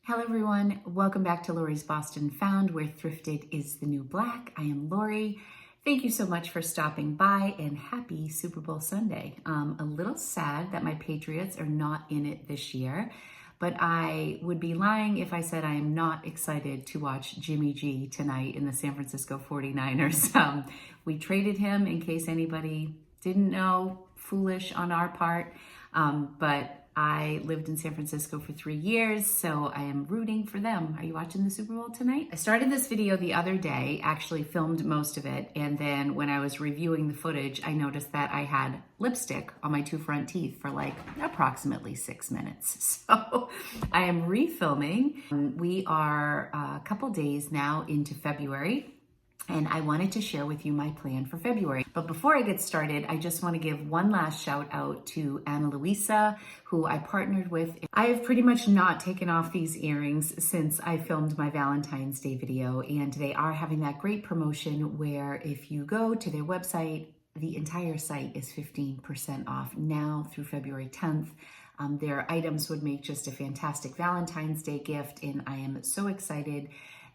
Hello everyone, welcome back to Lori's Boston Found, where thrifted is the new black. I am Lori. Thank you so much for stopping by and happy Super Bowl Sunday. A little sad that my Patriots are not in it this year, but I would be lying if I said I am not excited to watch Jimmy G tonight in the San Francisco 49ers. We traded him, in case anybody didn't know, foolish on our part, but I lived in San Francisco for 3 years, so I am rooting for them. Are you watching the Super Bowl tonight? I started this video the other day, actually filmed most of it, and then when I was reviewing the footage, I noticed that I had lipstick on my two front teeth for like approximately 6 minutes. So I am refilming. We are a couple days now into February, and I wanted to share with you my plan for February. But before I get started, I just want to give one last shout out to Ana Luisa, who I partnered with. I have pretty much not taken off these earrings since I filmed my Valentine's Day video, and they are having that great promotion where if you go to their website, the entire site is 15% off now through February 10th. Their items would make just a fantastic Valentine's Day gift, and I am so excited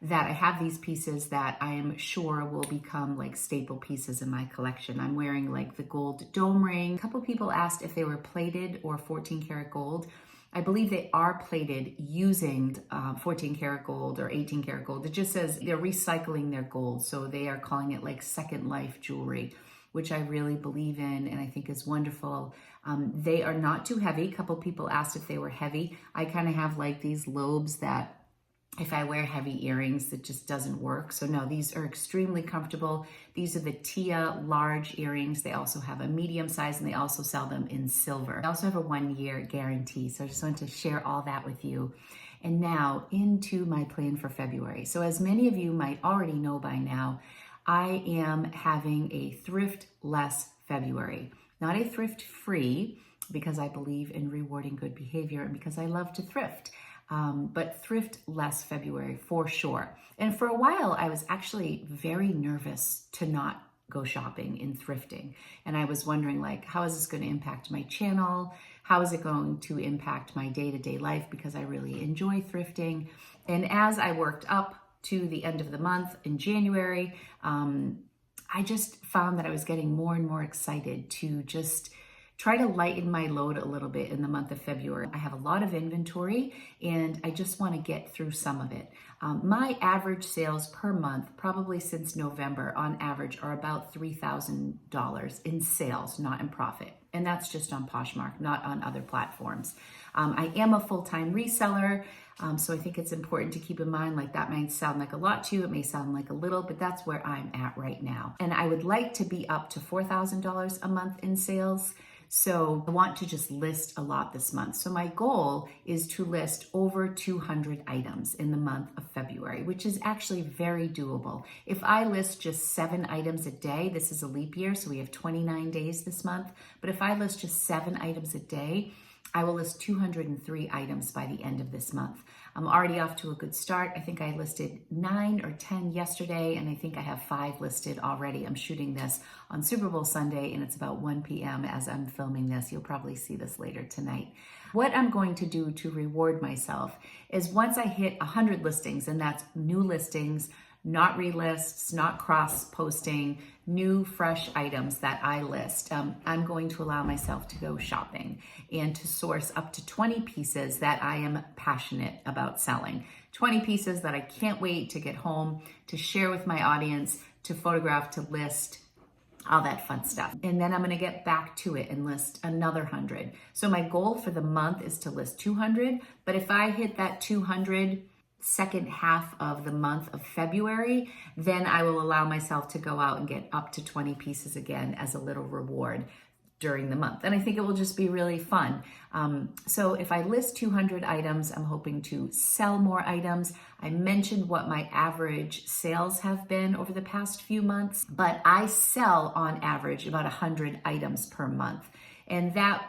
that I have these pieces that I am sure will become like staple pieces in my collection. I'm wearing like the gold dome ring. A couple people asked if they were plated or 14 karat gold. I believe they are plated using 14 karat gold or 18 karat gold. It just says they're recycling their gold. So they are calling it like second life jewelry, which I really believe in and I think is wonderful. They are not too heavy. A couple people asked if they were heavy. I kind of have like these lobes that if I wear heavy earrings, it just doesn't work. So no, these are extremely comfortable. These are the Tia large earrings. They also have a medium size and they also sell them in silver. They also have a 1-year guarantee. So I just wanted to share all that with you. And now into my plan for February. So as many of you might already know by now, I am having a thrift-less February. Not a thrift-free, because I believe in rewarding good behavior and because I love to thrift. But thrift less February for sure. And for a while, I was actually very nervous to not go shopping in thrifting. And I was wondering like, how is this going to impact my channel? How is it going to impact my day-to-day life? Because I really enjoy thrifting. And as I worked up to the end of the month in January, I just found that I was getting more and more excited to just try to lighten my load a little bit in the month of February. I have a lot of inventory and I just want to get through some of it. My average sales per month, probably since November on average, are about $3,000 in sales, not in profit. And that's just on Poshmark, not on other platforms. I am a full-time reseller, so I think it's important to keep in mind, like that might sound like a lot to you, it may sound like a little, but that's where I'm at right now. And I would like to be up to $4,000 a month in sales. So I want to just list a lot this month. So my goal is to list over 200 items in the month of February, which is actually very doable. If I list just 7 items a day, this is a leap year, so we have 29 days this month. But if I list just 7 items a day, I will list 203 items by the end of this month. I'm already off to a good start. I think I listed 9 or 10 yesterday, and I think I have 5 listed already. I'm shooting this on Super Bowl Sunday, and it's about 1 p.m. as I'm filming this. You'll probably see this later tonight. What I'm going to do to reward myself is once I hit 100 listings, and that's new listings, not relists, not cross-posting, new fresh items that I list. I'm going to allow myself to go shopping and to source up to 20 pieces that I am passionate about selling. 20 pieces that I can't wait to get home, to share with my audience, to photograph, to list, all that fun stuff. And then I'm gonna get back to it and list another 100. So my goal for the month is to list 200, but if I hit that 200 second half of the month of February, then I will allow myself to go out and get up to 20 pieces again as a little reward during the month. And I think it will just be really fun. So if I list 200 items, I'm hoping to sell more items. I mentioned what my average sales have been over the past few months, but I sell on average about 100 items per month. And that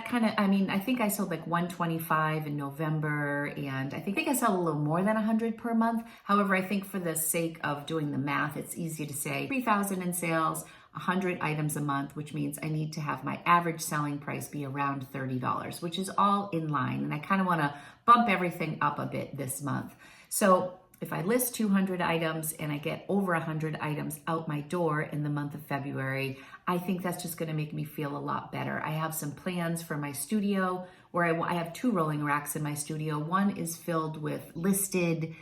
kind of, I mean, I think I sold like 125 in November, and I think I sell a little more than 100 per month. However, I think for the sake of doing the math, it's easy to say 3,000 in sales, 100 items a month, which means I need to have my average selling price be around $30, which is all in line. And I kind of want to bump everything up a bit this month. So if I list 200 items and I get over 100 items out my door in the month of February, I think that's just going to make me feel a lot better. I have some plans for my studio where I have 2 rolling racks in my studio. One is filled with listed,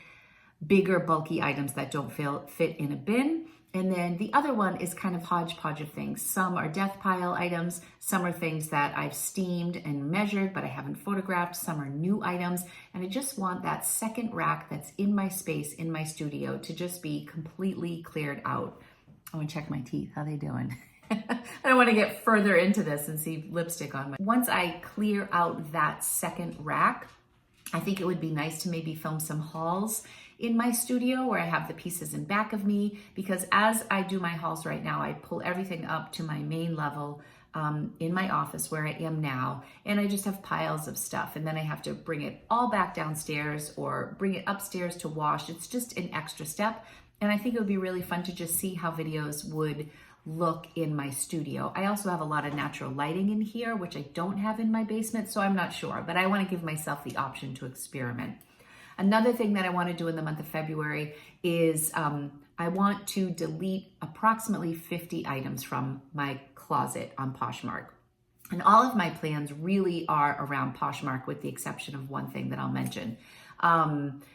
bigger, bulky items that don't fit in a bin. And then the other one is kind of hodgepodge of things. Some are death pile items. Some are things that I've steamed and measured, but I haven't photographed. Some are new items. And I just want that second rack that's in my space, in my studio, to just be completely cleared out. I want to check my teeth. How they doing? I don't want to get further into this and see lipstick on my... Once I clear out that second rack, I think it would be nice to maybe film some hauls in my studio where I have the pieces in back of me, because as I do my hauls right now, I pull everything up to my main level in my office where I am now, and I just have piles of stuff, and then I have to bring it all back downstairs or bring it upstairs to wash. It's just an extra step, and I think it would be really fun to just see how videos would look in my studio. I also have a lot of natural lighting in here, which I don't have in my basement, so I'm not sure, but I want to give myself the option to experiment. Another thing that I want to do in the month of February is I want to delete approximately 50 items from my closet on Poshmark. And all of my plans really are around Poshmark, with the exception of one thing that I'll mention.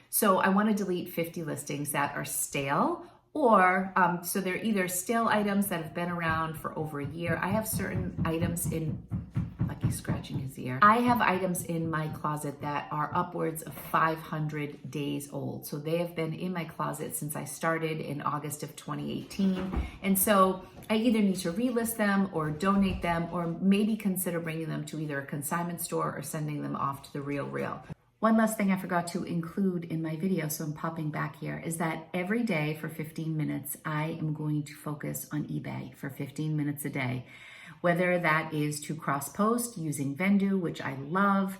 So I want to delete 50 listings that are stale, or so they're either stale items that have been around for over a year. I have certain items in... Lucky's scratching his ear. I have items in my closet that are upwards of 500 days old. So they have been in my closet since I started in August of 2018. And so I either need to relist them or donate them, or maybe consider bringing them to either a consignment store or sending them off to the Real. One last thing I forgot to include in my video, so I'm popping back here, is that every day for 15 minutes, I am going to focus on eBay for 15 minutes a day. Whether that is to cross-post using Vendu, which I love,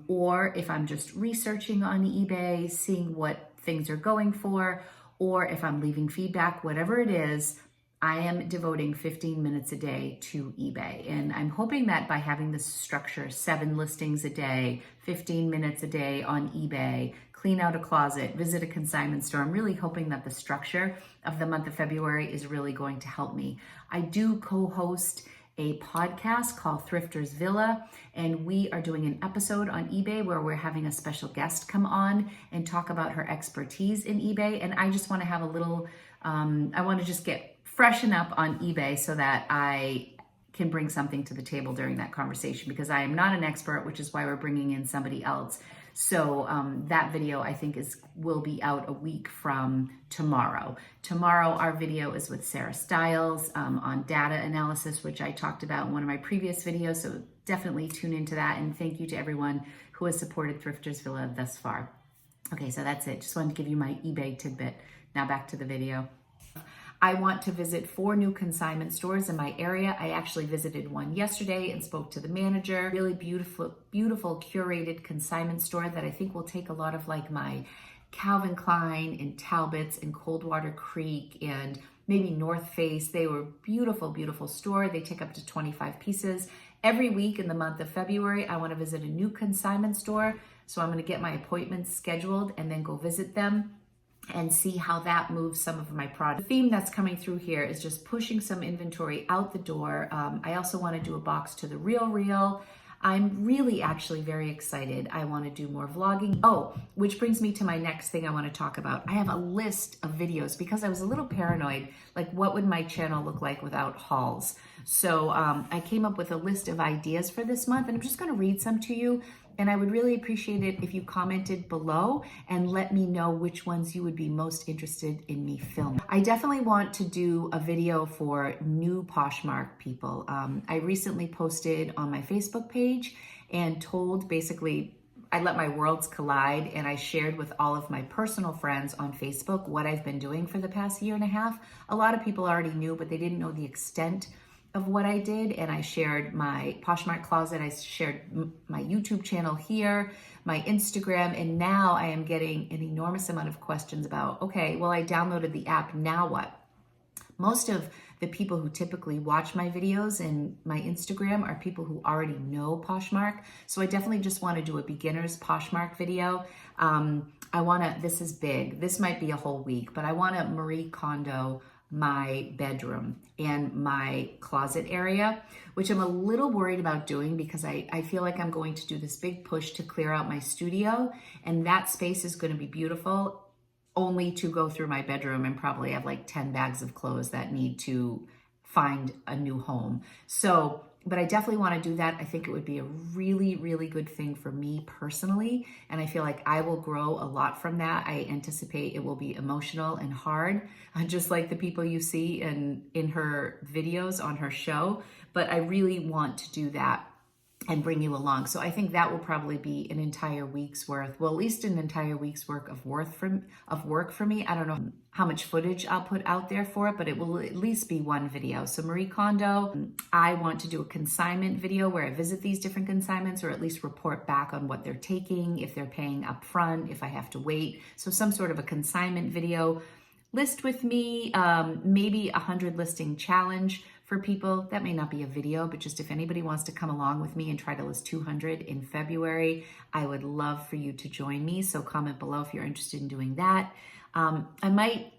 or if I'm just researching on eBay, seeing what things are going for, or if I'm leaving feedback, whatever it is, I am devoting 15 minutes a day to eBay. And I'm hoping that by having this structure, 7 listings a day, 15 minutes a day on eBay, clean out a closet, visit a consignment store, I'm really hoping that the structure of the month of February is really going to help me. I do co-host a podcast called Thrifters Villa, and we are doing an episode on eBay where we're having a special guest come on and talk about her expertise in eBay. And I just want to have a little, I want to just freshen up on eBay so that I can bring something to the table during that conversation, because I am not an expert, which is why we're bringing in somebody else. So that video, I think, will be out a week from tomorrow. Tomorrow, our video is with Sarah Stiles on data analysis, which I talked about in one of my previous videos. So definitely tune into that. And thank you to everyone who has supported Thrifters Villa thus far. Okay, so that's it. Just wanted to give you my eBay tidbit. Now back to the video. I want to visit 4 new consignment stores in my area. I actually visited one yesterday and spoke to the manager. Really beautiful curated consignment store that I think will take a lot of like my Calvin Klein and Talbots and Coldwater Creek and maybe North Face. They were beautiful store. They take up to 25 pieces. Every week in the month of February, I want to visit a new consignment store. So I'm going to get my appointments scheduled and then go visit them and see how that moves some of my product. The theme that's coming through here is just pushing some inventory out the door. I also want to do a box to the Real. I'm really actually very excited. I want to do more vlogging. Oh, which brings me to my next thing I want to talk about. I have a list of videos because I was a little paranoid, like what would my channel look like without hauls? So I came up with a list of ideas for this month, and I'm just going to read some to you. And I would really appreciate it if you commented below and let me know which ones you would be most interested in me filming. I definitely want to do a video for new Poshmark people. I recently posted on my Facebook page and told basically, I let my worlds collide, and I shared with all of my personal friends on Facebook what I've been doing for the past year and a half. A lot of people already knew, but they didn't know the extent of what I did. And I shared my Poshmark closet, I shared my YouTube channel here, my Instagram, and now I am getting an enormous amount of questions about, okay, well, I downloaded the app, now what? Most of the people who typically watch my videos and my Instagram are people who already know Poshmark. So I definitely just want to do a beginner's Poshmark video. This is big. This might be a whole week, but I want to Marie Kondo my bedroom and my closet area, which I'm a little worried about doing because I feel like I'm going to do this big push to clear out my studio, and that space is going to be beautiful only to go through my bedroom and probably have like 10 bags of clothes that need to find a new home. So, but I definitely want to do that. I think it would be a really, really good thing for me personally. And I feel like I will grow a lot from that. I anticipate it will be emotional and hard, just like the people you see in her videos on her show. But I really want to do that and bring you along. So I think that will probably be an entire week's worth, well, at least an entire week's work of work for me. I don't know how much footage I'll put out there for it, but it will at least be one video. So Marie Kondo, I want to do a consignment video where I visit these different consignments, or at least report back on what they're taking, if they're paying up front, if I have to wait. So some sort of a consignment video. List with me, maybe 100 listing challenge for people. That may not be a video, but just if anybody wants to come along with me and try to list 200 in February, I would love for you to join me. So comment below if you're interested in doing that. I might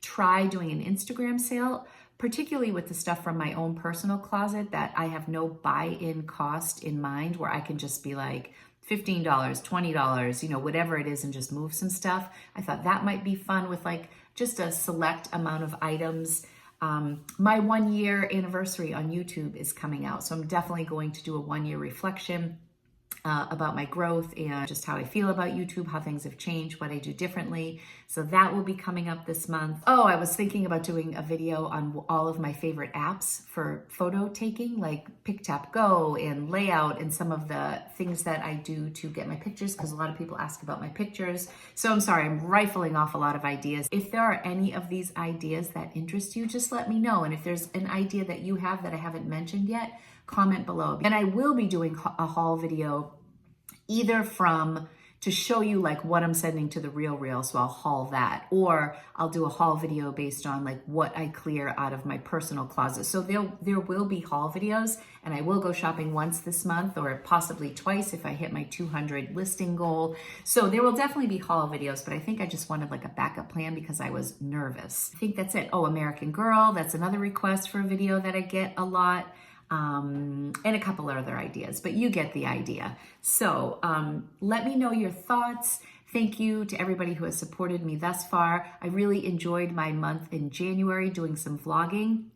try doing an Instagram sale, particularly with the stuff from my own personal closet that I have no buy-in cost in mind, where I can just be like, $15, $20, whatever it is, and just move some stuff. I thought that might be fun with like just a select amount of items. My 1 year anniversary on YouTube is coming out. So I'm definitely going to do a 1 year reflection about my growth and just how I feel about YouTube, how things have changed, what I do differently. So that will be coming up this month. Oh, I was thinking about doing a video on all of my favorite apps for photo taking, like PicTapGo and Layout, and some of the things that I do to get my pictures, because a lot of people ask about my pictures. So I'm sorry, I'm rifling off a lot of ideas. If there are any of these ideas that interest you, just let me know. And if there's an idea that you have that I haven't mentioned yet, comment below. And I will be doing a haul video either to show you like what I'm sending to the Real, so I'll haul that, or I'll do a haul video based on like what I clear out of my personal closet. So there will be haul videos, and I will go shopping once this month, or possibly twice if I hit my 200 listing goal. So there will definitely be haul videos, but I think I just wanted like a backup plan because I was nervous. I think that's it. Oh, American Girl, that's another request for a video that I get a lot. And a couple other ideas, but you get the idea. So let me know your thoughts. Thank you to everybody who has supported me thus far. I really enjoyed my month in January doing some vlogging.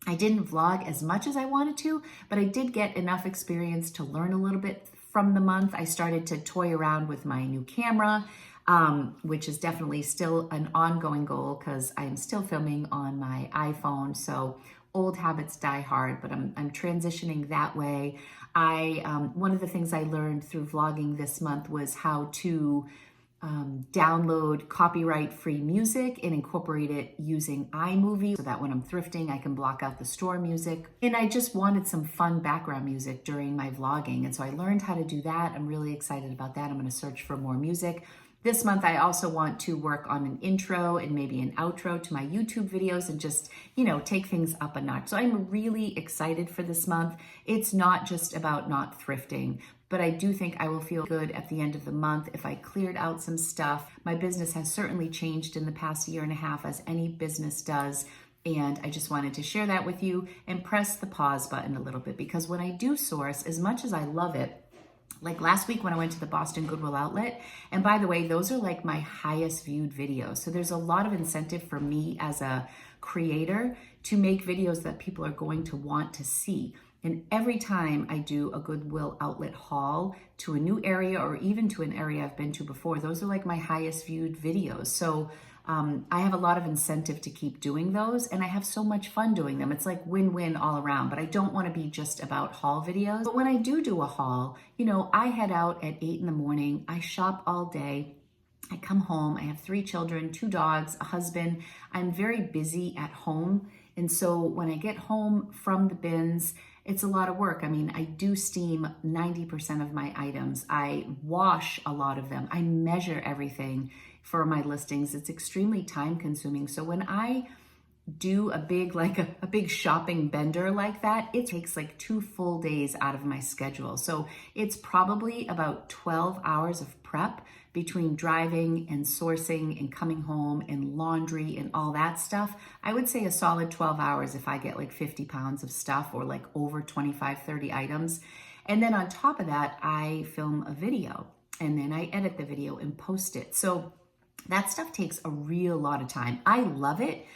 I didn't vlog as much as I wanted to, but I did get enough experience to learn a little bit from the month. I started to toy around with my new camera, which is definitely still an ongoing goal because I'm still filming on my iPhone. So old habits die hard, but I'm transitioning that way. One of the things I learned through vlogging this month was how to download copyright-free music and incorporate it using iMovie, so that when I'm thrifting, I can block out the store music. And I just wanted some fun background music during my vlogging, and so I learned how to do that. I'm really excited about that. I'm going to search for more music. This month, I also want to work on an intro and maybe an outro to my YouTube videos and just, take things up a notch. So I'm really excited for this month. It's not just about not thrifting, but I do think I will feel good at the end of the month if I cleared out some stuff. My business has certainly changed in the past year and a half, as any business does. And I just wanted to share that with you and press the pause button a little bit, because when I do source, as much as I love it, like last week when I went to the Boston Goodwill outlet, and by the way, those are like my highest viewed videos. So there's a lot of incentive for me as a creator to make videos that people are going to want to see. And every time I do a Goodwill outlet haul to a new area, or even to an area I've been to before, those are like my highest viewed videos. So I have a lot of incentive to keep doing those, and I have so much fun doing them. It's like win-win all around, but I don't want to be just about haul videos. But when I do a haul, I head out at 8 in the morning, I shop all day, I come home, I have 3 children, 2 dogs, a husband. I'm very busy at home. And so when I get home from the bins, it's a lot of work. I mean, I do steam 90% of my items. I wash a lot of them. I measure everything for my listings. It's extremely time consuming. So when I do a big, like a big shopping bender like that, it takes like 2 full days out of my schedule. So it's probably about 12 hours of prep between driving and sourcing and coming home and laundry and all that stuff. I would say a solid 12 hours if I get like 50 pounds of stuff or like over 25, 30 items. And then on top of that, I film a video and then I edit the video and post it. So that stuff takes a real lot of time. I love it.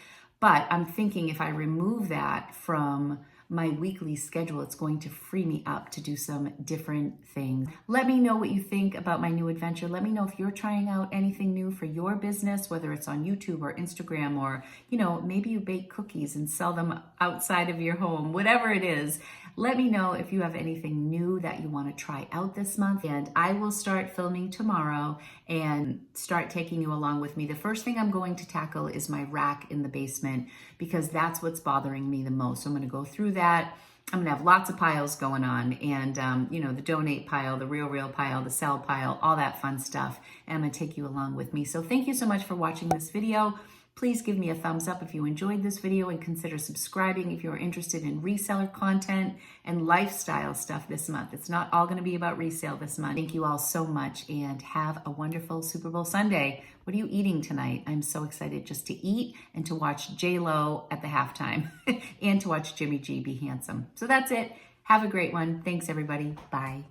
But I'm thinking if I remove that from my weekly schedule, it's going to free me up to do some different things. Let me know what you think about my new adventure. Let me know if you're trying out anything new for your business, whether it's on YouTube or Instagram, or, you know, maybe you bake cookies and sell them outside of your home, whatever it is. Let me know if you have anything new that you want to try out this month, and I will start filming tomorrow and start taking you along with me. The first thing I'm going to tackle is my rack in the basement because that's what's bothering me the most. So I'm going to go through that. I'm gonna have lots of piles going on, and you know, the donate pile, the real pile, the sell pile, all that fun stuff. And I'm gonna take you along with me. So thank you so much for watching this video. Please give me a thumbs up if you enjoyed this video, and consider subscribing if you're interested in reseller content and lifestyle stuff this month. It's not all gonna be about resale this month. Thank you all so much, and have a wonderful Super Bowl Sunday. What are you eating tonight? I'm so excited just to eat and to watch J-Lo at the halftime and to watch Jimmy G be handsome. So that's it. Have a great one. Thanks, everybody. Bye.